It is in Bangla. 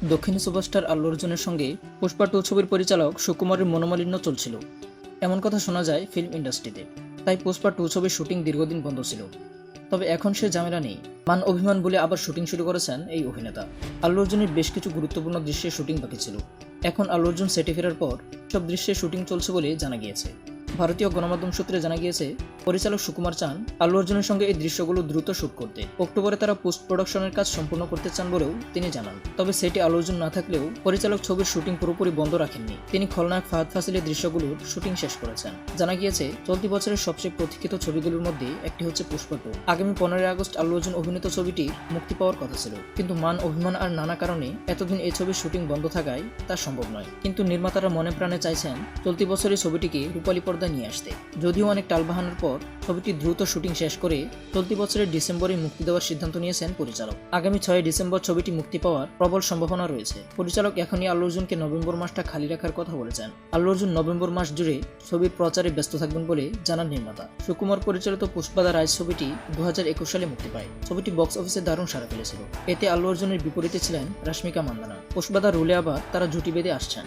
দক্ষিণী সুপারস্টার আল্লু অর্জুনের সঙ্গে পুষ্পা টু ছবির পরিচালক সুকুমারের মনোমালিন্য চলছিল, এমন কথা শোনা যায় ফিল্ম ইন্ডাস্ট্রিতে। তাই পুষ্পা টু ছবির শুটিং দীর্ঘদিন বন্ধ ছিল। তবে এখন সে ঝামেলা নেই। মান অভিমান বলে আবার শুটিং শুরু করেছেন এই অভিনেতা। আল্লু অর্জুনের বেশ কিছু গুরুত্বপূর্ণ দৃশ্যের শুটিং বাকি ছিল। এখন আল্লু অর্জুন সেটে ফেরার পর সব দৃশ্যের শুটিং চলছে বলে জানা গিয়েছে। ভারতীয় গণমাধ্যম সূত্রে জানা গিয়েছে, পরিচালক সুকুমার চান আল্লু অর্জুনের সঙ্গে এই দৃশ্যগুলো দ্রুত শুট করতে। অক্টোবরে তারা পোস্ট প্রোডাকশনের কাজ সম্পূর্ণ করতে চান বলেও তিনি জানান। তবে সেটি আল্লু অর্জুন না থাকলেও পরিচালক ছবির শুটিং পুরোপুরি বন্ধ রাখেননি। তিনি খলনায়ক ফাহাদ ফাসিলের দৃশ্যগুলোর শুটিং শেষ করেছেন। জানা গিয়েছে, চলতি বছরের সবচেয়ে প্রতীক্ষিত ছবিগুলোর মধ্যে একটি হচ্ছে পুষ্পা টু। আগামী 15 আগস্ট আল্লু অর্জুন অভিনীত ছবিটি মুক্তি পাওয়ার কথা ছিল, কিন্তু মান অভিমান আর নানা কারণে এতদিন এই ছবির শুটিং বন্ধ থাকায় তা সম্ভব নয়। কিন্তু নির্মাতারা মনে প্রাণে চাইছেন চলতি বছরে ছবিটিকে রূপালী পর্দায় নিয়ে আসতে। যদিও অনেক টালবাহানার পর ছবিটি দ্রুত শুটিং শেষ করে চলতি বছরের ডিসেম্বরে মুক্তি দেওয়ার সিদ্ধান্ত নিয়েছেন পরিচালক। আগামী 6 ডিসেম্বর ছবিটি মুক্তি পাওয়ার প্রবল সম্ভাবনা রয়েছে। পরিচালক এখনই আল্লু অর্জুনকে নভেম্বর মাসটা খালি রাখার কথা বলেছেন। আল্লু অর্জুন নভেম্বর মাস জুড়ে ছবির প্রচারে ব্যস্ত থাকবেন বলে জানান নির্মাতা। সুকুমার পরিচালিত পুষ্পা দ্য রাইজ ছবিটি 2021 সালে মুক্তি পায়। ছবিটি বক্স অফিসে দারুণ সাড়া ফেলেছিল। এতে আল্লু অর্জুনের বিপরীতে ছিলেন রাশমিকা মান্দানা। পুষ্পা দ্য রোলে আবার তারা জুটি বেঁধে আসছেন।